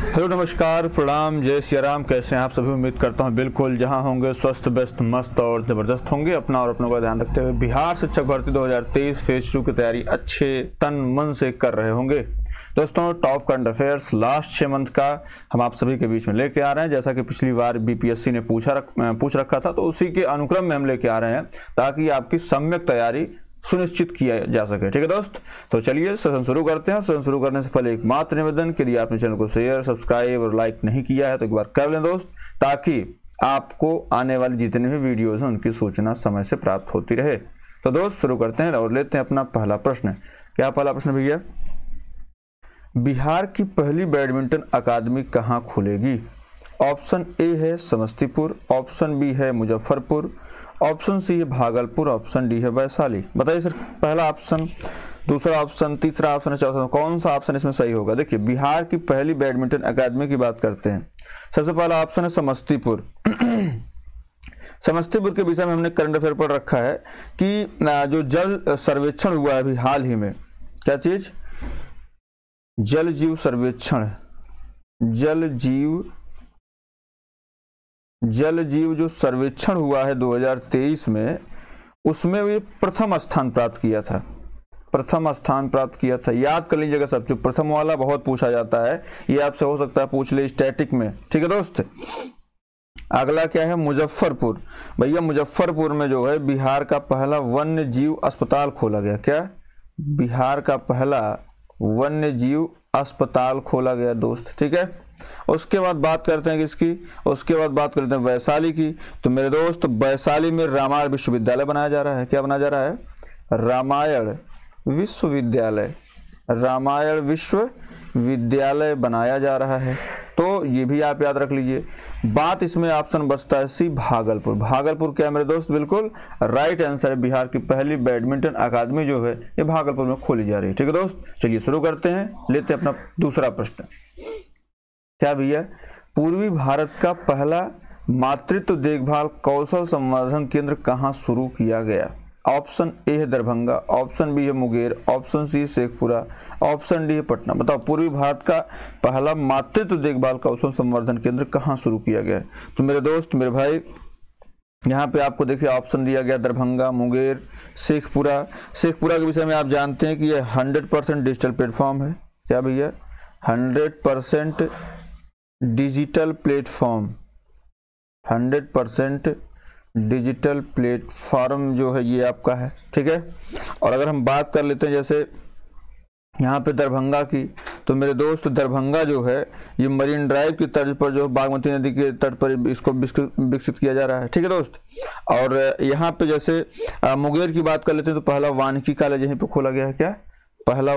Hello नमस्कार प्रणाम जय सिया राम। कैसे हैं आप सभी? उम्मीद करता हूं बिल्कुल जहां होंगे स्वस्थ व्यस्त मस्त और ज़बरदस्त होंगे। अपना और अपनों का ध्यान रखते हुए बिहार शिक्षक भर्ती 2023 फेज 2 की तैयारी अच्छे तन मन से कर रहे होंगे। दोस्तों, top current affairs last 6 month का हम आप सभी के बीच में लेके आ रहे हैं। जैसा कि पिछली बार बीपीएससी ने पूछ रखा था, तो उसी के अनुक्रम में हम लेके आ रहे हैं ताकि आपकी सम्यक तैयारी सुनिश्चित किया जा सके। ठीक है दोस्त, तो चलिए सेशन शुरू करते हैं। सेशन शुरू करने से पहले एक मात्र निवेदन के लिए आपने चैनल को शेयर सब्सक्राइब और लाइक नहीं किया है तो एक बार कर लें दोस्त, ताकि आपको आने वाली जितनी भी वीडियोस हैं उनकी सूचना समय से प्राप्त होती रहे। तो दोस्त शुरू करते हैं और लेते हैं अपना पहला प्रश्न। क्या पहला प्रश्न भैया? बिहार की पहली बैडमिंटन अकादमी कहाँ खुलेगी? ऑप्शन ए है समस्तीपुर, ऑप्शन बी है मुजफ्फरपुर, ऑप्शन सी है भागलपुर, ऑप्शन डी है वैशाली। बताइए सर, पहला ऑप्शन, दूसरा ऑप्शन, तीसरा ऑप्शन, चौथा, कौन सा ऑप्शन इसमें सही होगा? देखिए, बिहार की पहली बैडमिंटन अकादमी की बात करते हैं। सबसे पहला ऑप्शन है समस्तीपुर। समस्तीपुर के विषय में हमने करंट अफेयर पढ़ रखा है कि जो जल सर्वेक्षण हुआ है अभी हाल ही में, क्या चीज? जल जीव सर्वेक्षण, जल जीव जो सर्वेक्षण हुआ है 2023 में, उसमें ये प्रथम स्थान प्राप्त किया था। प्रथम स्थान प्राप्त किया था, याद कर लीजिएगा सब। जो प्रथम वाला बहुत पूछा जाता है, ये आपसे हो सकता है पूछ ले स्टैटिक में। ठीक है दोस्त, अगला क्या है? मुजफ्फरपुर। भैया मुजफ्फरपुर में जो है बिहार का पहला वन्य जीव अस्पताल खोला गया। क्या? बिहार का पहला वन्य जीव अस्पताल खोला गया दोस्त। ठीक है, उसके बाद बात करते हैं किसकी? उसके बाद बात करते हैं वैशाली की। तो मेरे दोस्त, वैशाली में रामायण विश्वविद्यालय बनाया जा रहा है। क्या बनाया जा रहा है? रामायण विश्वविद्यालय। रामायण विश्वविद्यालय बनाया जा रहा है। तो ये भी आप याद रख लीजिए। बात इसमें ऑप्शन बचता है सी, भागलपुर। भागलपुर क्या मेरे दोस्त? बिल्कुल राइट आंसर है। बिहार की पहली बैडमिंटन अकादमी जो है ये भागलपुर में खोली जा रही है। ठीक है दोस्त, चलिए शुरू करते हैं, लेते हैं अपना दूसरा प्रश्न। क्या भैया? पूर्वी भारत का पहला मातृत्व देखभाल कौशल संवर्धन केंद्र कहाँ शुरू किया गया? ऑप्शन ए है दरभंगा, ऑप्शन बी है Munger, option C Sheikhpura, option D है पटना। बताओ, पूर्वी भारत का पहला मातृत्व देखभाल कौशल संवर्धन केंद्र कहाँ शुरू किया गया? तो मेरे दोस्त, मेरे भाई, यहाँ पे आपको देखिए ऑप्शन दिया गया दरभंगा, मुंगेर, शेखपुरा। शेखपुरा के विषय में आप जानते हैं कि यह 100% डिजिटल प्लेटफॉर्म है। क्या भैया? 100% डिजिटल प्लेटफॉर्म, 100% डिजिटल प्लेटफॉर्म जो है ये आपका है। ठीक है, और अगर हम बात कर लेते हैं जैसे यहाँ पे दरभंगा की, तो मेरे दोस्त दरभंगा जो है ये मरीन ड्राइव की तर्ज पर जो बागमती नदी के तट पर इसको विकसित किया जा रहा है। ठीक है दोस्त, और यहाँ पे जैसे मुंगेर की बात कर लेते हैं तो पहला वानिकी कॉलेज यहीं पे खोला गया है। क्या? पहला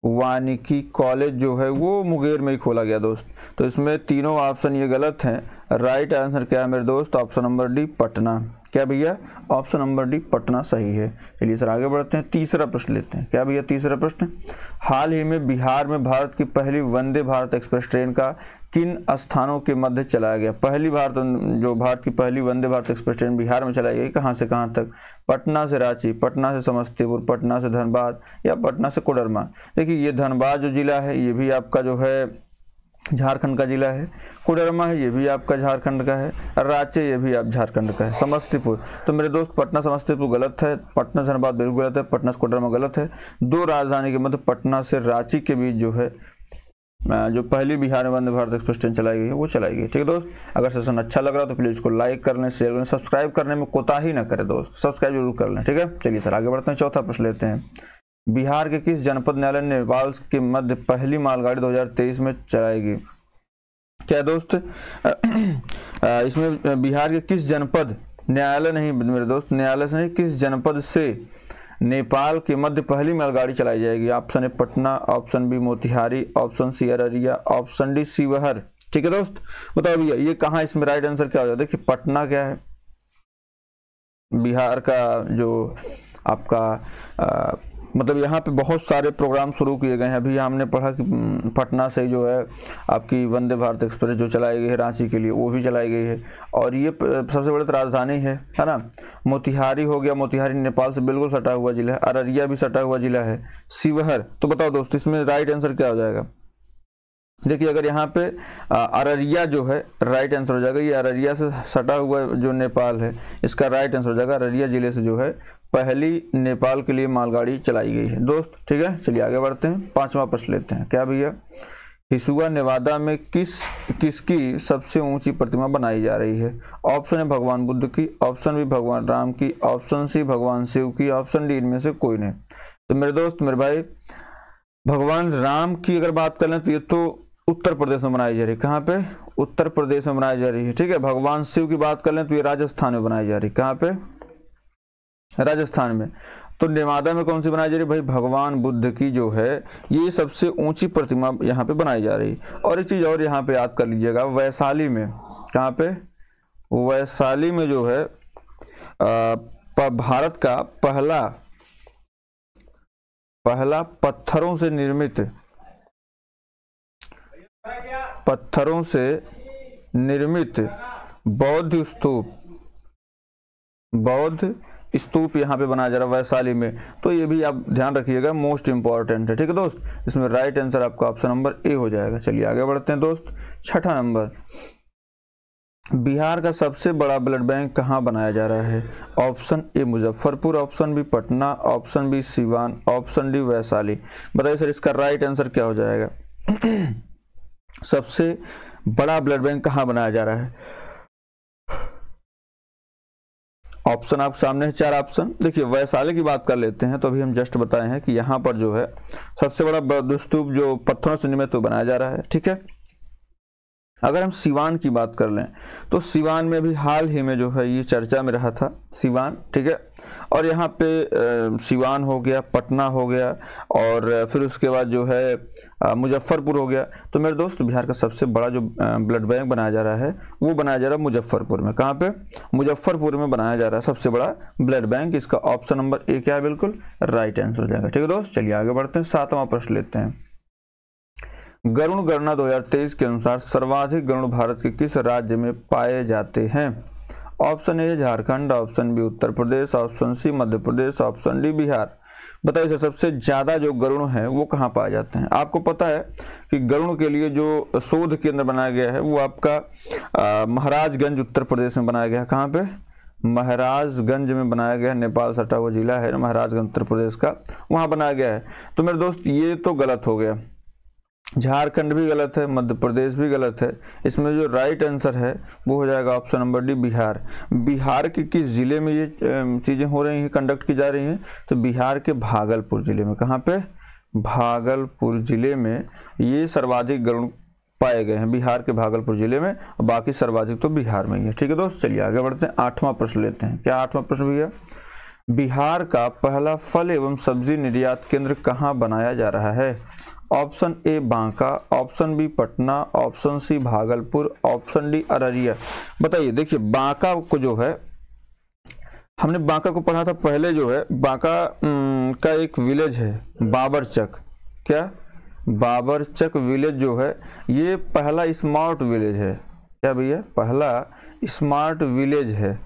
वानिकी कॉलेज जो है वो मुंगेर में ही खोला गया दोस्त। तो इसमें तीनों ऑप्शन ये गलत हैं। राइट आंसर क्या है मेरे दोस्त? Option number D, Patna. क्या भैया? ऑप्शन नंबर डी, पटना सही है। चलिए सर आगे बढ़ते हैं, तीसरा प्रश्न लेते हैं। क्या भैया? तीसरा प्रश्न, हाल ही में बिहार में भारत की पहली वंदे भारत एक्सप्रेस ट्रेन का किन स्थानों के मध्य चलाया गया? भारत की पहली वंदे भारत एक्सप्रेस ट्रेन बिहार में चलाई गई, कहाँ से कहाँ तक? पटना से रांची, पटना से समस्तीपुर, पटना से धनबाद या पटना से कोडरमा। देखिए, ये धनबाद जो जिला है ये भी आपका जो है झारखंड का जिला है, कोडरमा है ये भी आपका झारखंड का है, रांची ये भी आप झारखंड का है। समस्तीपुर, तो मेरे दोस्त पटना समस्तीपुर गलत है, पटना से धनबाद बिल्कुल गलत है, पटना से कोडरमा गलत है। दो राजधानी के मध्य पटना से रांची के बीच जो है जो पहली बिहार में वंदे भारत एक्सप्रेस ट्रेन चलाई गई है वो चलाई गई। ठीक है दोस्त, अगर सेशन अच्छा लग रहा तो प्लीज इसको लाइक कर लें, शेयर करें, सब्सक्राइब करने में कोताही ना करें दोस्त, सब्सक्राइब जरूर कर लें। ठीक है, चलिए सर आगे बढ़ते हैं, चौथा प्रश्न लेते हैं। बिहार के किस जनपद न्यायालय ने नेपाल के मध्य पहली मालगाड़ी 2023 में चलाएगी? क्या दोस्त? इसमें बिहार के किस जनपद, न्यायालय नहीं मेरे दोस्त, न्यायालय से नहीं, किस जनपद से नेपाल के मध्य पहली मालगाड़ी चलाई जाएगी? Option A Patna, option B Motihari, option C Araria, option D Sheohar. ठीक है दोस्त, बताओ भैया ये कहाँ, इसमें राइट आंसर क्या हो जाए? देखिए, पटना क्या है, बिहार का जो आपका मतलब यहाँ पे बहुत सारे प्रोग्राम शुरू किए गए हैं। अभी हमने पढ़ा कि पटना से जो है आपकी वंदे भारत एक्सप्रेस जो चलाई गई है रांची के लिए, वो भी चलाई गई है। और ये सबसे बड़ी राजधानी है ना। मोतिहारी हो गया, मोतिहारी नेपाल से बिल्कुल सटा हुआ जिला है। अररिया भी सटा हुआ जिला है। शिवहर, तो बताओ दोस्त इसमें राइट आंसर क्या हो जाएगा। देखिए अगर यहाँ पे अररिया जो है राइट आंसर हो जाएगा। ये अररिया से सटा हुआ जो नेपाल है, इसका राइट आंसर हो जाएगा। अररिया जिले से जो है पहली नेपाल के लिए मालगाड़ी चलाई गई है दोस्त। ठीक है, चलिए आगे बढ़ते हैं। 5वां प्रश्न लेते हैं। क्या भैया, हिसुआ नेवादा में किसकी सबसे ऊंची प्रतिमा बनाई जा रही है। ऑप्शन है भगवान बुद्ध की, ऑप्शन बी भगवान राम की, ऑप्शन सी भगवान शिव की, ऑप्शन डी इनमें से कोई नहीं। तो मेरे दोस्त मेरे भाई, भगवान राम की अगर बात कर लें तो ये तो उत्तर प्रदेश में बनाई जा रही है। कहाँ पे, उत्तर प्रदेश में बनाई जा रही है। ठीक है, भगवान शिव की बात कर लें तो ये राजस्थान में बनाई जा रही है। कहाँ पे, राजस्थान में। तो नेवादा में कौन सी बनाई जा रही है भाई, भगवान बुद्ध की जो है ये सबसे ऊंची प्रतिमा यहाँ पे बनाई जा रही है। और एक चीज और यहाँ पे याद कर लीजिएगा, वैशाली में, कहाँ पे, वैशाली में जो है भारत का पहला पत्थरों से निर्मित बौद्ध स्तूप यहाँ पे बनाया जा रहा है वैशाली में। तो ये भी आप ध्यान रखिएगा, मोस्ट इंपॉर्टेंट है। ठीक है दोस्त, इसमें राइट आंसर आपका ऑप्शन नंबर ए हो जाएगा। चलिए आगे बढ़ते हैं दोस्त। 6ठा नंबर, बिहार का सबसे बड़ा ब्लड बैंक कहाँ बनाया जा रहा है। Option A Muzaffarpur, option B Patna, option B Siwan, option D Vaishali. बताइए सर इसका राइट आंसर क्या हो जाएगा। सबसे बड़ा ब्लड बैंक कहाँ बनाया जा रहा है। ऑप्शन आपके सामने है, 4 ऑप्शन। देखिए वैशाली की बात कर लेते हैं तो अभी हम जस्ट बताए हैं कि यहाँ पर जो है सबसे बड़ा बौद्ध स्तूप जो पत्थरों से निर्मित तो बनाया जा रहा है। ठीक है, अगर हम सिवान की बात कर लें तो सिवान में भी हाल ही में जो है ये चर्चा में रहा था सिवान। ठीक है, और यहाँ पे सिवान हो गया, पटना हो गया, और फिर उसके बाद जो है मुजफ्फरपुर हो गया। तो मेरे दोस्त बिहार का सबसे बड़ा जो ब्लड बैंक बनाया जा रहा है वो बनाया जा रहा है मुजफ्फरपुर में। कहाँ पे, मुजफ्फरपुर में बनाया जा रहा है सबसे बड़ा ब्लड बैंक। इसका ऑप्शन नंबर ए क्या है, बिल्कुल राइट आंसर हो जाएगा। ठीक है दोस्त, चलिए आगे बढ़ते हैं। 7वां प्रश्न लेते हैं। गरुड़ गणना 2023 के अनुसार सर्वाधिक गरुड़ भारत के किस राज्य में पाए जाते हैं। Option A Jharkhand, option B Uttar Pradesh, option C Madhya Pradesh, option D Bihar. बताइए सर सबसे ज्यादा जो गरुड़ हैं वो कहाँ पाए जाते हैं। आपको पता है कि गरुड़ के लिए जो शोध केंद्र बनाया गया है वो आपका महाराजगंज उत्तर प्रदेश में बनाया गया है। कहाँ पे, महाराजगंज में बनाया गया है। नेपाल सटा हुआ जिला है महाराजगंज उत्तर प्रदेश का, वहां बनाया गया है। तो मेरे दोस्त ये तो गलत हो गया, झारखंड भी गलत है, मध्य प्रदेश भी गलत है। इसमें जो राइट आंसर है वो हो जाएगा option number D Bihar. Bihar के किस जिले में ये चीज़ें हो रही हैं, कंडक्ट की जा रही हैं। तो बिहार के भागलपुर जिले में। कहाँ पे, भागलपुर जिले में ये सर्वाधिक गरुड़ पाए गए हैं, बिहार के भागलपुर जिले में। और बाकी सर्वाधिक तो बिहार में ही है। ठीक है दोस्त, चलिए आगे बढ़ते हैं। 8वां प्रश्न लेते हैं। क्या 8वां प्रश्न भैया, बिहार का पहला फल एवं सब्जी निर्यात केंद्र कहाँ बनाया जा रहा है। Option A Banka, option B Patna, option C Bhagalpur, option D Araria. बताइए, देखिए बांका को जो है हमने बांका को पढ़ा था पहले, जो है बांका का एक विलेज है बाबरचक। क्या, बाबरचक विलेज जो है ये पहला स्मार्ट विलेज है। क्या भैया, पहला स्मार्ट विलेज है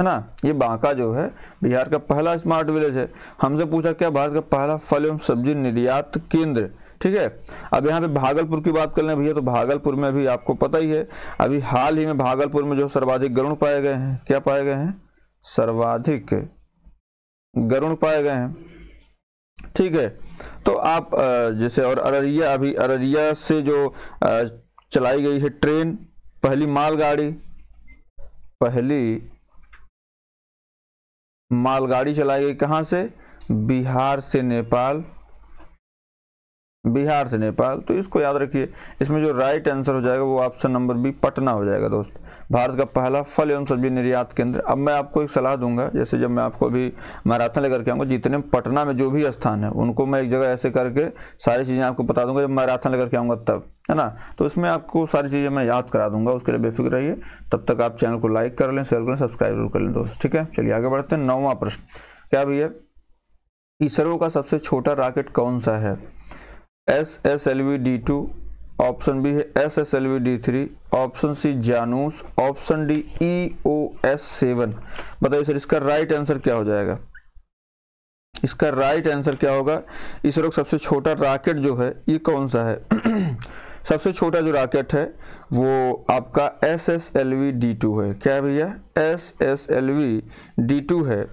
ना। ये बांका जो है बिहार का पहला स्मार्ट विलेज है। हमसे पूछा क्या भारत का पहला फल एवं सब्जी निर्यात केंद्र। ठीक है, अब यहाँ पे भागलपुर की बात कर लें भैया, तो भागलपुर में भी आपको पता ही है अभी हाल ही में भागलपुर में जो सर्वाधिक गरुड़ पाए गए हैं। क्या पाए गए हैं, सर्वाधिक गरुड़ पाए गए हैं। ठीक है, तो आप जैसे, और अररिया, अभी अररिया से जो चलाई गई है ट्रेन, पहली मालगाड़ी चलाई गई कहाँ से, बिहार से नेपाल, बिहार से नेपाल। तो इसको याद रखिए। इसमें जो राइट आंसर हो जाएगा वो ऑप्शन नंबर बी पटना हो जाएगा दोस्त, भारत का पहला फल एवं सब्जी निर्यात केंद्र। अब मैं आपको एक सलाह दूंगा, जैसे जब मैं आपको अभी मैराथन लेकर के आऊँगा, जितने पटना में जो भी स्थान है उनको मैं एक जगह ऐसे करके सारी चीज़ें आपको बता दूंगा जब मैराथन लेकर के आऊँगा तब, है ना। तो इसमें आपको सारी चीज़ें मैं याद करा दूंगा, उसके लिए बेफिक्र रहिए। तब तक आप चैनल को लाइक कर लें, शेयर कर लें, सब्सक्राइब जरूर कर लें दोस्त। ठीक है, चलिए आगे बढ़ते हैं। 9वां प्रश्न। क्या भैया, इसरो का सबसे छोटा रॉकेट कौन सा है? SSLV-D2, ऑप्शन बी है SSLV-D3, option C Janus, option D EOS-7। बताइए सर इसका राइट आंसर क्या हो जाएगा? इसका राइट आंसर क्या होगा? इसरो का सबसे छोटा रॉकेट जो है ये कौन सा है? सबसे छोटा जो रॉकेट है वो आपका SSLV-D2 है। क्या है भैया? SSLV-D2 है।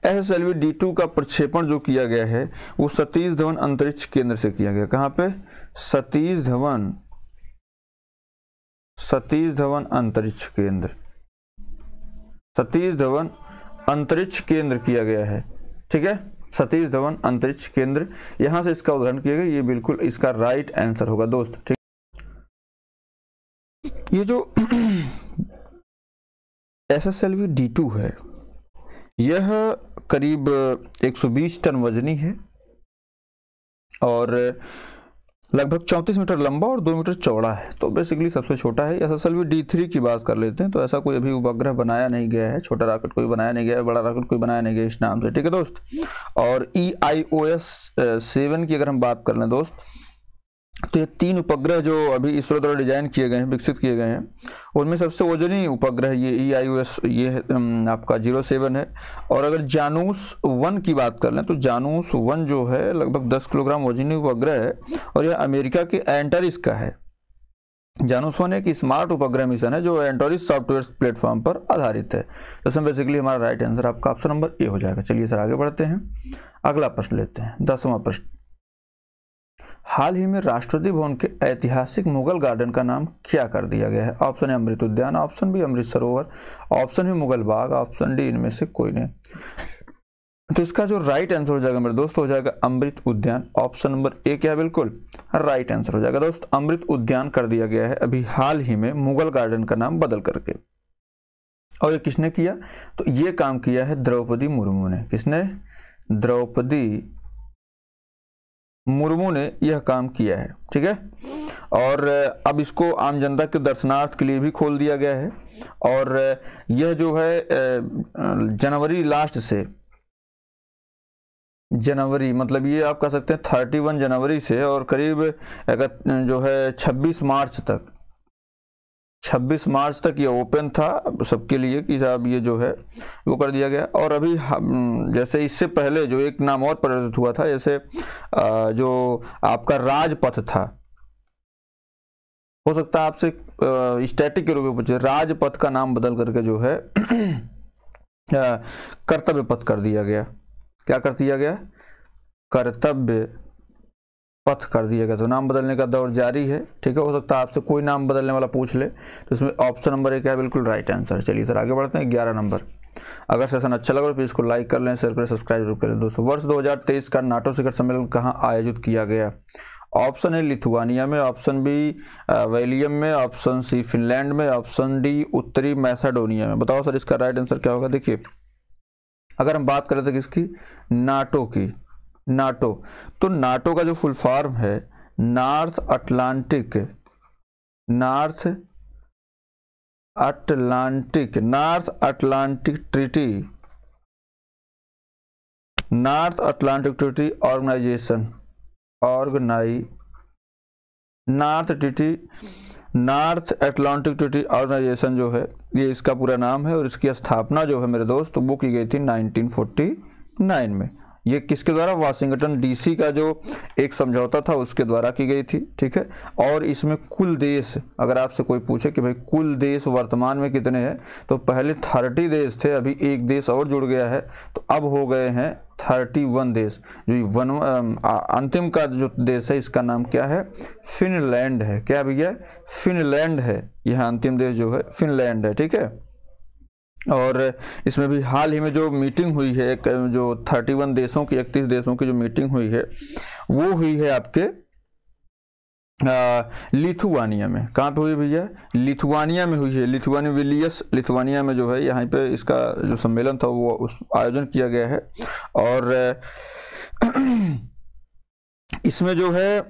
SSLV-D2 का प्रक्षेपण जो किया गया है वो सतीश धवन अंतरिक्ष केंद्र से किया गया। कहाँ पे? सतीश धवन अंतरिक्ष केंद्र, सतीश धवन अंतरिक्ष केंद्र किया गया है। ठीक है, सतीश धवन अंतरिक्ष केंद्र, यहां से इसका उदाहरण किया गया। ये बिल्कुल इसका राइट आंसर होगा दोस्त। ठीक, ये जो SSLV-D2 है यह करीब 120 टन वजनी है और लगभग 34 मीटर लंबा और 2 मीटर चौड़ा है। तो बेसिकली सबसे छोटा है। SSLV-D3 की बात कर लेते हैं तो ऐसा कोई अभी उपग्रह बनाया नहीं गया है, छोटा रॉकेट कोई बनाया नहीं गया है, बड़ा रॉकेट कोई बनाया नहीं गया इस नाम से। ठीक है दोस्त। और EIOS-7 की अगर हम बात कर लें दोस्त तो ये 3 उपग्रह जो अभी इसरो द्वारा डिजाइन किए गए हैं, विकसित किए गए हैं, उनमें सबसे वजनी उपग्रह ये EIOS ये आपका 07 है। और अगर जानूस 1 की बात कर लें तो जानूस 1 जो है लगभग 10 किलोग्राम वजनी उपग्रह है और यह अमेरिका के एंटरिस का है। जानूस 1 एक स्मार्ट उपग्रह मिशन है जो एंटरिस सॉफ्टवेयर प्लेटफॉर्म पर आधारित है। तो इसमें बेसिकली हमारा राइट आंसर आपका ऑप्शन नंबर ए हो जाएगा। चलिए सर आगे बढ़ते हैं, अगला प्रश्न लेते हैं, 10वां प्रश्न। हाल ही में राष्ट्रपति भवन के ऐतिहासिक मुगल गार्डन का नाम क्या कर दिया गया है? ऑप्शन ए अमृत उद्यान, option B Amrit Sarovar, option B Mughal बाग, ऑप्शन डी इनमें से कोई नहीं। तो इसका जो राइट आंसर हो जाएगा मेरे दोस्त हो जाएगा अमृत उद्यान। ऑप्शन नंबर ए क्या है? बिल्कुल राइट आंसर हो जाएगा दोस्त। अमृत उद्यान कर दिया गया है अभी हाल ही में मुगल गार्डन का नाम बदल करके। और ये किसने किया? तो ये काम किया है द्रौपदी मुर्मू ने। किसने? द्रौपदी मुर्मू ने यह काम किया है। ठीक है, और अब इसको आम जनता के दर्शनार्थ के लिए भी खोल दिया गया है। और यह जो है जनवरी लास्ट से, जनवरी मतलब ये आप कह सकते हैं 31 जनवरी से और करीब जो है 26 मार्च तक ये ओपन था सबके लिए कि साहब ये जो है वो कर दिया गया। और अभी जैसे इससे पहले जो एक नाम और परिवर्तित हुआ था, जैसे जो आपका राजपथ था, हो सकता है आपसे स्टैटिक के रूप में पूछे, राजपथ का नाम बदल करके जो है कर्तव्य पथ कर दिया गया। क्या कर दिया गया? कर्तव्य पथ कर दिया गया। तो नाम बदलने का दौर जारी है। ठीक है, हो सकता है आपसे कोई नाम बदलने वाला पूछ ले, तो इसमें ऑप्शन नंबर एक है बिल्कुल राइट आंसर। चलिए सर आगे बढ़ते हैं, 11 नंबर। अगर सेशन अच्छा लगा तो प्लीज इसको लाइक कर लें, शेयर करें, सब्सक्राइब जरूर करें दोस्तों। वर्ष 2023 का नाटो शिखर सम्मेलन कहाँ आयोजित किया गया? ऑप्शन ए लिथुआनिया में, ऑप्शन बी वेलियम में, ऑप्शन सी फिनलैंड में, ऑप्शन डी उत्तरी मैसेडोनिया में। बताओ सर इसका राइट आंसर क्या होगा? देखिए अगर हम बात करें तो किसकी? नाटो की। नाटो, तो नाटो का जो फुल फॉर्म है North Atlantic Treaty Organization, North Atlantic Treaty Organization जो है ये इसका पूरा नाम है। और इसकी स्थापना जो है मेरे दोस्त वो की गई थी 1949 में। ये किसके द्वारा? वाशिंगटन डीसी का जो एक समझौता था उसके द्वारा की गई थी। ठीक है, और इसमें कुल देश, अगर आपसे कोई पूछे कि भाई कुल देश वर्तमान में कितने हैं, तो पहले 30 देश थे, अभी एक देश और जुड़ गया है, तो अब हो गए हैं 31 देश। जो अंतिम का जो देश है इसका नाम क्या है? फिनलैंड है। क्या भैया? फिनलैंड है। यह अंतिम देश जो है फिनलैंड है। ठीक है, और इसमें भी हाल ही में जो मीटिंग हुई है, जो 31 देशों की 31 देशों की जो मीटिंग हुई है वो हुई है आपके लिथुआनिया में। कहाँ पे हुई भैया? लिथुआनिया में हुई है। लिथुआनिया में जो है यहाँ पे इसका जो सम्मेलन था वो उस आयोजन किया गया है। और इसमें जो है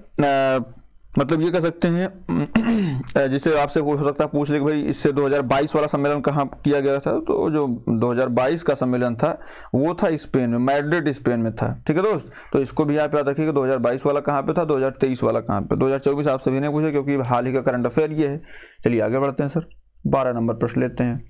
मतलब ये कह सकते हैं, जिसे आपसे हो सकता है पूछ ले कि भाई इससे 2022 वाला सम्मेलन कहाँ किया गया था, तो जो 2022 का सम्मेलन था वो था स्पेन में, मैड्रिड स्पेन में था। ठीक है दोस्त, तो इसको भी आप याद रखिएगा 2022 वाला कहाँ पे था, 2023 वाला कहाँ पे, 2024 आप सभी ने पूछे क्योंकि हाल ही का करंट अफेयर ये है। चलिए आगे बढ़ते हैं सर, 12 नंबर प्रश्न लेते हैं।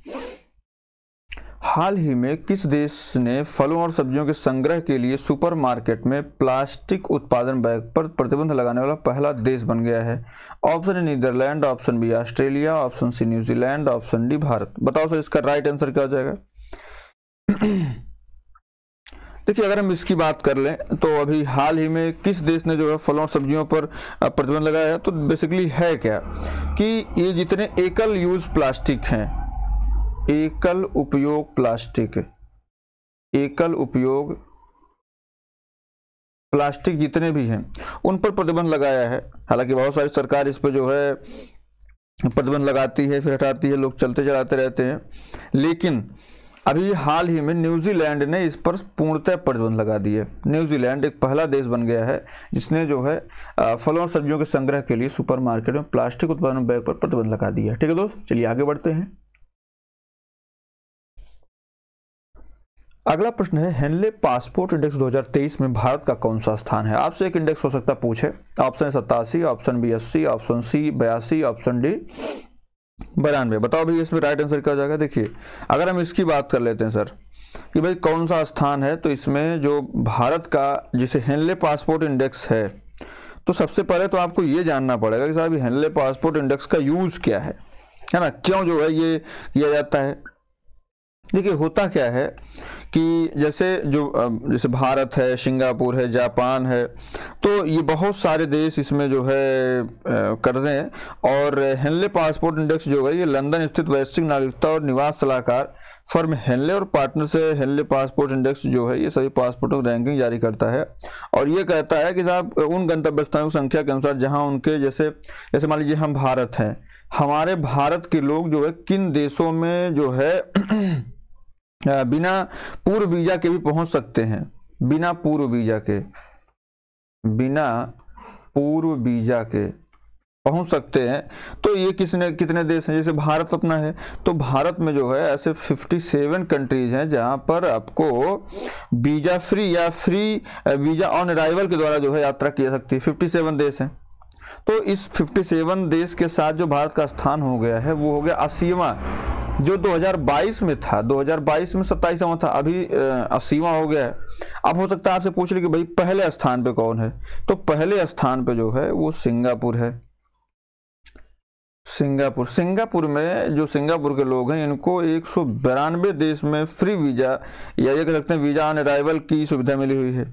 हाल ही में किस देश ने फलों और सब्जियों के संग्रह के लिए सुपरमार्केट में प्लास्टिक उत्पादन बैग पर प्रतिबंध लगाने वाला पहला देश बन गया है? Option A Netherland, option B Australia, option C New Zealand, option D Bharat. बताओ सर इसका राइट आंसर क्या हो जाएगा? देखिए अगर हम इसकी बात कर लें तो अभी हाल ही में किस देश ने जो है फलों और सब्जियों पर प्रतिबंध लगाया है, तो बेसिकली है क्या कि ये जितने एकल यूज प्लास्टिक हैं, एकल उपयोग प्लास्टिक, एकल उपयोग प्लास्टिक जितने भी हैं उन पर प्रतिबंध लगाया है। हालांकि बहुत सारी सरकार इस पर जो है प्रतिबंध लगाती है फिर हटाती है, लोग चलते चलाते रहते हैं, लेकिन अभी हाल ही में न्यूजीलैंड ने इस पर पूर्णतः प्रतिबंध लगा दिए। न्यूजीलैंड एक पहला देश बन गया है जिसने जो है फलों और सब्जियों के संग्रह के लिए सुपरमार्केट में प्लास्टिक उत्पादन बैग पर प्रतिबंध लगा दिया। ठीक है दोस्त, चलिए आगे बढ़ते हैं। अगला प्रश्न है, हेनले पासपोर्ट इंडेक्स 2023 में भारत का कौन सा स्थान है? आपसे एक इंडेक्स हो सकता पूछे, option 87, option B 80, option C 82, option D 92। बताओ भाई इसमें राइट आंसर क्या हो जाएगा? देखिए अगर हम इसकी बात कर लेते हैं सर कि भाई कौन सा स्थान है, तो इसमें जो भारत का जिसे हेनले पासपोर्ट इंडेक्स है, तो सबसे पहले तो आपको ये जानना पड़ेगा कि साहब हेनले पासपोर्ट इंडेक्स का यूज क्या है ना, क्यों जो है ये किया जाता है। देखिए होता क्या है कि जैसे भारत है, सिंगापुर है, जापान है, तो ये बहुत सारे देश इसमें जो है कर रहे हैं। और हेनले पासपोर्ट इंडेक्स जो है ये लंदन स्थित वैश्विक नागरिकता और निवास सलाहकार फर्म हेनले और पार्टनर से हेनले पासपोर्ट इंडेक्स जो है ये सभी पासपोर्टों की रैंकिंग जारी करता है। और ये कहता है कि साहब उन गंतव्य स्थानों की संख्या के अनुसार जहाँ उनके जैसे मान लीजिए हम भारत हैं, हमारे भारत के लोग जो है किन देशों में जो है बिना पूर्व वीजा के भी पहुंच सकते हैं, बिना पूर्व वीजा के पहुंच सकते हैं। तो ये कितने देश हैं? जैसे भारत अपना है, तो भारत में जो है ऐसे 57 कंट्रीज हैं जहां पर आपको वीजा फ्री या फ्री वीजा ऑन अराइवल के द्वारा जो है यात्रा की जा सकती है। 57 देश हैं। तो इस 57 देश के साथ जो भारत का स्थान हो गया है वो हो गया 80वां, जो 2022 में था, 2022 में 27वां था, अभी 80वां हो गया है। अब हो सकता है आपसे पूछ ले कि भाई पहले स्थान पे कौन है, तो पहले स्थान पे जो है वो सिंगापुर है। सिंगापुर में जो सिंगापुर के लोग हैं इनको 192 देश में फ्री वीजा या ये कह सकते हैं वीजा ऑन अराइवल की सुविधा मिली हुई है।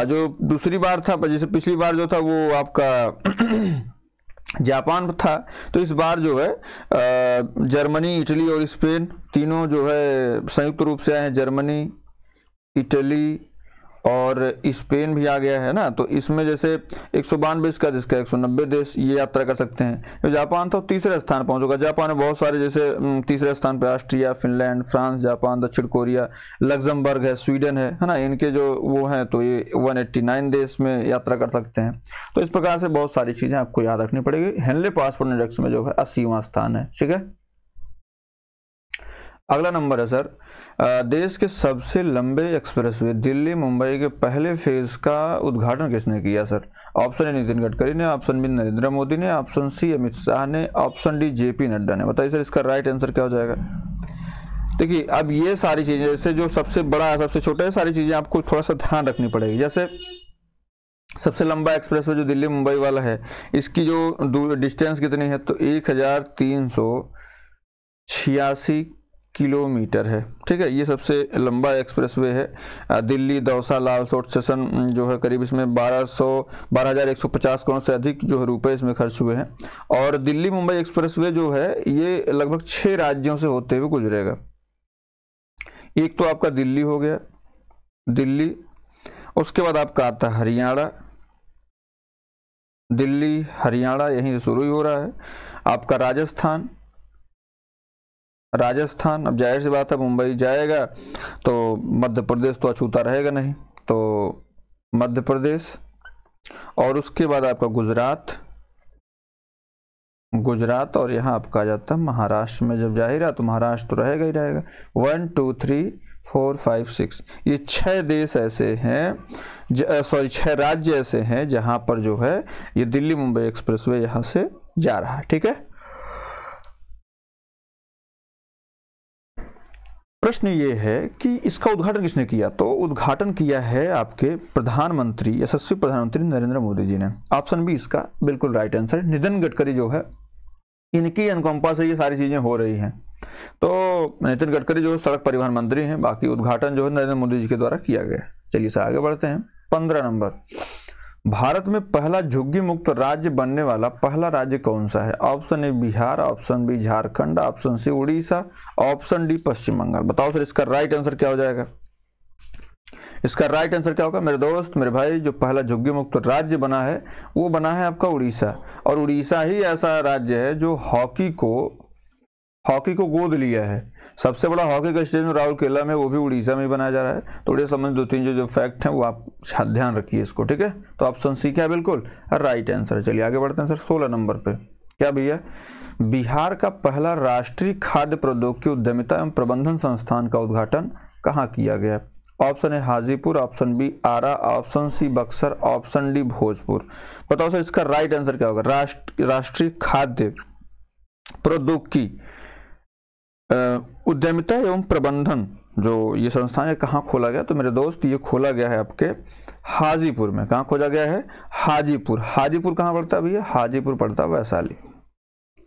जो दूसरी बार था, जैसे पिछली बार जो था वो आपका जापान था, तो इस बार जो है जर्मनी, इटली और स्पेन तीनों जो है संयुक्त रूप से आए हैं। जर्मनी, इटली और स्पेन भी आ गया है ना, तो इसमें जैसे 192 इसका, जिसका 190 देश ये यात्रा कर सकते हैं। जो जापान था वो तीसरे स्थान पहुंचेगा। जापान में बहुत सारे जैसे तीसरे स्थान पे ऑस्ट्रिया, फिनलैंड, फ्रांस, जापान, दक्षिण कोरिया, लग्जमबर्ग है, स्वीडन है ना, इनके जो वो हैं तो ये 189 देश में यात्रा कर सकते हैं। तो इस प्रकार से बहुत सारी चीजें आपको याद रखनी पड़ेगी। हेनले पासपोर्ट इंडेक्स में जो है 80वां स्थान है। ठीक है, अगला नंबर है सर, देश के सबसे लंबे एक्सप्रेसवे दिल्ली मुंबई के पहले फेज का उद्घाटन किसने किया sir? Option A Nitin Gadkari ने, ऑप्शन बी नरेंद्र मोदी ने, ऑप्शन सी अमित शाह ने, ऑप्शन डी जेपी नड्डा ने। बताइए सर इसका राइट आंसर क्या हो जाएगा? देखिए अब ये सारी चीजें, जैसे जो सबसे बड़ा है सबसे छोटा है, सारी चीजें आपको थोड़ा सा ध्यान रखनी पड़ेगी। जैसे सबसे लंबा एक्सप्रेसवे जो दिल्ली मुंबई वाला है, इसकी जो डिस्टेंस कितनी है, तो 1386 किलोमीटर है। ठीक है, ये सबसे लंबा एक्सप्रेसवे है। दिल्ली दौसा लालसोट सेशन जो है करीब इसमें 12,150 करोड़ से अधिक जो है रुपए इसमें खर्च हुए हैं। और दिल्ली मुंबई एक्सप्रेसवे जो है ये लगभग 6 राज्यों से होते हुए गुजरेगा। एक तो आपका दिल्ली हो गया, दिल्ली, उसके बाद आपका आता है हरियाणा, दिल्ली हरियाणा यहीं से शुरू ही हो रहा है। आपका राजस्थान, अब जाहिर सी बात है मुंबई जाएगा तो मध्य प्रदेश तो अछूता रहेगा नहीं, तो मध्य प्रदेश, और उसके बाद आपका गुजरात, गुजरात और यहाँ आपका आ जाता है महाराष्ट्र में। जब जाहिर है तो महाराष्ट्र तो रहेगा ही रहेगा। 1 2 3 4 5 6 ये 6 देश ऐसे हैं, सॉरी 6 राज्य ऐसे हैं जहाँ पर जो है ये दिल्ली मुंबई एक्सप्रेसवे यहाँ से जा रहा है। ठीक है, प्रश्न ये है कि इसका उद्घाटन किसने किया? तो उद्घाटन किया है आपके प्रधानमंत्री, यशस्वी प्रधानमंत्री नरेंद्र मोदी जी ने। ऑप्शन बी इसका बिल्कुल राइट आंसर। नितिन गडकरी जो है, इनकी एनकॉम्पा से ये सारी चीजें हो रही हैं। तो नितिन गडकरी जो है सड़क परिवहन मंत्री हैं, बाकी उद्घाटन जो है नरेंद्र मोदी जी के द्वारा किया गया। चलिए से आगे बढ़ते हैं। 15 नंबर, भारत में पहला झुग्गी मुक्त राज्य बनने वाला पहला राज्य कौन सा है? Option A Bihar, option B Jharkhand, option C Orissa, option D Paschim Bangal. बताओ सर इसका राइट आंसर क्या हो जाएगा? इसका राइट आंसर क्या होगा मेरे दोस्त, मेरे भाई? जो पहला झुग्गी मुक्त राज्य बना है वो बना है आपका उड़ीसा। और उड़ीसा ही ऐसा राज्य है जो हॉकी को गोद लिया है। सबसे बड़ा हॉकी का स्टेडियम राउरकेला में, वो भी उड़ीसा में बनाया जा रहा है। तो उड़ीसा संबंधित 2-3 जो फैक्ट हैं वो आप ध्यान रखिए इसको। ठीक है, तो ऑप्शन सी क्या है? बिल्कुल राइट आंसर। चलिए आगे बढ़ते हैं सर। 16 नंबर पे क्या भैया, बिहार का पहला राष्ट्रीय खाद्य प्रौद्योगिकी उद्यमिता एवं प्रबंधन संस्थान का उद्घाटन कहाँ किया गया? Option A Hajipur, option B Arrah, option C Buxar, option D Bhojpur. बताओ सर इसका राइट आंसर क्या होगा? राष्ट्रीय खाद्य प्रौद्योगिकी उद्यमिता एवं प्रबंधन जो ये संस्थान है कहाँ खोला गया? तो मेरे दोस्त ये खोला गया है आपके हाजीपुर में। कहाँ खोला गया है? हाजीपुर। हाजीपुर कहाँ पड़ता है भैया? हाजीपुर पड़ता है वैशाली।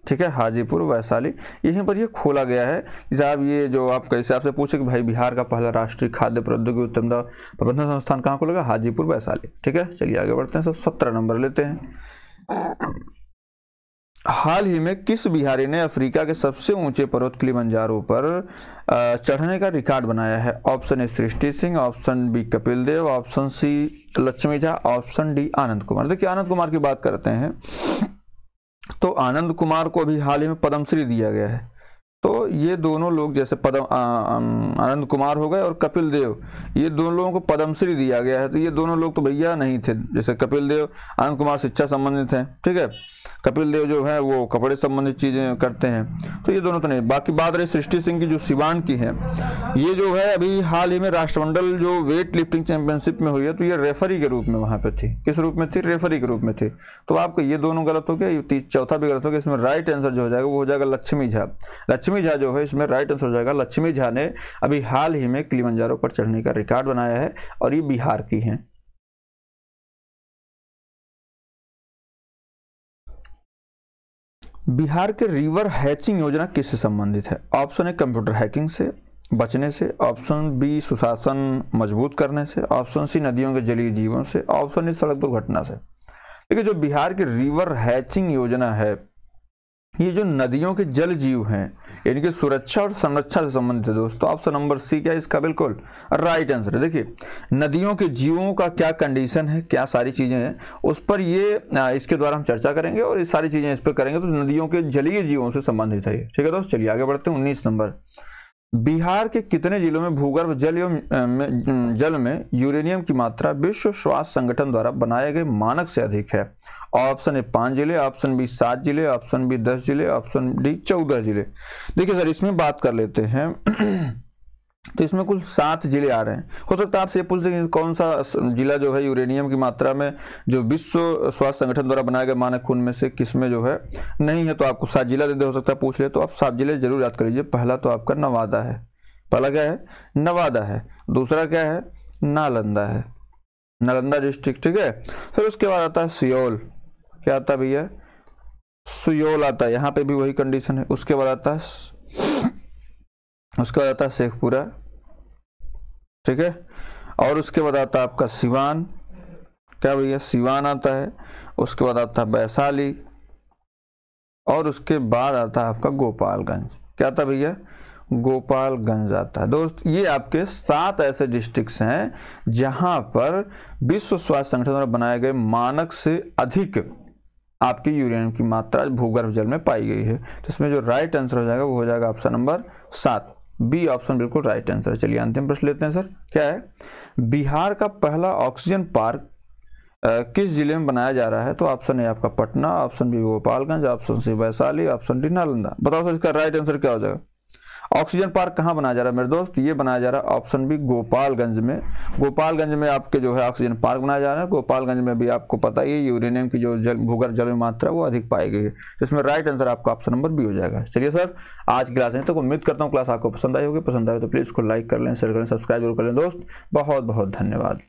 ठीक है, हाजीपुर वैशाली, यहीं पर ये खोला गया है। साहब ये जो आप कैसे आपसे पूछे कि भाई बिहार का पहला राष्ट्रीय खाद्य प्रौद्योगिकी उद्यमिता प्रबंधन संस्थान कहाँ खोला गया? हाजीपुर वैशाली। ठीक है, चलिए आगे बढ़ते हैं। सब 17 नंबर लेते हैं। हाल ही में किस बिहारी ने अफ्रीका के सबसे ऊंचे पर्वत किलिमंजारो पर चढ़ने का रिकॉर्ड बनाया है? Option A Srishti Singh, option B Kapil Dev, option C Lakshmi Jha, option D Anand Kumar. देखिए आनंद कुमार की बात करते हैं तो आनंद कुमार को अभी हाल ही में पद्मश्री दिया गया है। तो ये दोनों लोग जैसे आनंद कुमार हो गए और कपिल देव, ये दोनों लोगों को पद्मश्री दिया गया है। तो ये दोनों लोग तो भैया नहीं थे। जैसे कपिल देव, आनंद कुमार शिक्षा संबंधित हैं। ठीक है, कपिल देव जो है वो कपड़े संबंधित चीजें करते हैं। तो ये दोनों तो नहीं। बाकी बात रही सृष्टि सिंह की जो सिवान की है, ये जो है अभी हाल ही में राष्ट्रमंडल जो वेट लिफ्टिंग चैंपियनशिप में हुई है तो ये रेफरी के रूप में वहां पे थी। किस रूप में थी? रेफरी के रूप में थी। तो आपको ये दोनों गलत हो गया, ये चौथा भी गलत हो गया। इसमें राइट आंसर जो हो जाएगा वो हो जाएगा लक्ष्मी झा। लक्ष्मी झा जो है इसमें राइट आंसर हो जाएगा। लक्ष्मी झा ने अभी हाल ही में किलिमंजारो पर चढ़ने का रिकॉर्ड बनाया है और ये बिहार की हैं। बिहार के रिवर हैचिंग योजना किससे संबंधित है? ऑप्शन ए कंप्यूटर हैकिंग से बचने से, ऑप्शन बी सुशासन मजबूत करने से, ऑप्शन सी नदियों के जलीय जीवों से, ऑप्शन डी सड़क दुर्घटना से। देखिए जो बिहार की रिवर हैचिंग योजना है, ये जो नदियों के जल जीव हैं इनकी सुरक्षा और संरक्षण से संबंधित है दोस्तों। ऑप्शन नंबर सी क्या है इसका? बिल्कुल राइट आंसर है। देखिए नदियों के जीवों का क्या कंडीशन है, क्या सारी चीजें हैं, उस पर ये इसके द्वारा हम चर्चा करेंगे और ये सारी चीजें इस पर करेंगे। तो नदियों के जलीय जीवों से संबंधित है ये। ठीक है दोस्त, चलिए आगे बढ़ते हैं। 19 नंबर, बिहार के कितने जिलों में भूगर्भ जल एवं जल में यूरेनियम की मात्रा विश्व स्वास्थ्य संगठन द्वारा बनाए गए मानक से अधिक है? ऑप्शन ए 5 जिले, ऑप्शन बी 7 जिले, ऑप्शन बी 10 जिले, ऑप्शन डी 14 जिले। देखिए सर इसमें बात कर लेते हैं तो इसमें कुल 7 जिले आ रहे हैं। हो सकता है आपसे ये पूछ दें कौन सा जिला जो है यूरेनियम की मात्रा में जो विश्व स्वास्थ्य संगठन द्वारा बनाए गए मानक उनमें से किसमें जो है नहीं है, तो आपको 7 जिला दे हो सकता है पूछ ले। तो आप 7 जिले जरूर याद कर लीजिए। पहला तो आपका नवादा है। पहला क्या है? नवादा है। दूसरा क्या है? नालंदा है, नालंदा डिस्ट्रिक्ट। ठीक है, फिर उसके बाद आता है सियोल। क्या आता है भैया? सुयोल आता है, यहाँ पे भी वही कंडीशन है। उसके बाद आता है शेखपुरा। ठीक है, और उसके बाद आता है आपका सिवान। क्या भैया? सिवान आता है। उसके बाद आता है वैशाली और उसके बाद आता है आपका गोपालगंज। क्या आता है भैया? गोपालगंज आता है। दोस्त ये आपके 7 ऐसे डिस्ट्रिक्ट्स हैं जहां पर विश्व स्वास्थ्य संगठन द्वारा बनाए गए मानक से अधिक आपकी यूरेनियम की मात्रा भूगर्भ जल में पाई गई है। तो इसमें जो राइट आंसर हो जाएगा वो हो जाएगा ऑप्शन नंबर 7, बी ऑप्शन बिल्कुल राइट आंसर। चलिए अंतिम प्रश्न लेते हैं सर। क्या है? बिहार का पहला ऑक्सीजन पार्क किस जिले में बनाया जा रहा है? तो ऑप्शन ए आपका Patna, option B Gopalganj, option C Vaishali, option D Nalanda. बताओ सर इसका राइट आंसर क्या हो जाएगा? ऑक्सीजन पार्क कहाँ बनाया जा रहा है मेरे दोस्त? ये बनाया जा रहा है ऑप्शन बी गोपालगंज में। गोपालगंज में आपके जो है ऑक्सीजन पार्क बनाया जा रहा है। गोपालगंज में भी आपको पता ही है यूरेनियम की जो भूगर्भ जल में मात्रा वो अधिक पाई गई है। तो इसमें राइट आंसर आपका ऑप्शन नंबर बी हो जाएगा। चलिए सर, आज की क्लास में तो उम्मीद करता हूँ क्लास आपको पसंद आई होगी। पसंद आए तो प्लीज़ को लाइक कर लें, शेयर करें, सब्सक्राइब जरूर कर लें दोस्त। बहुत बहुत धन्यवाद।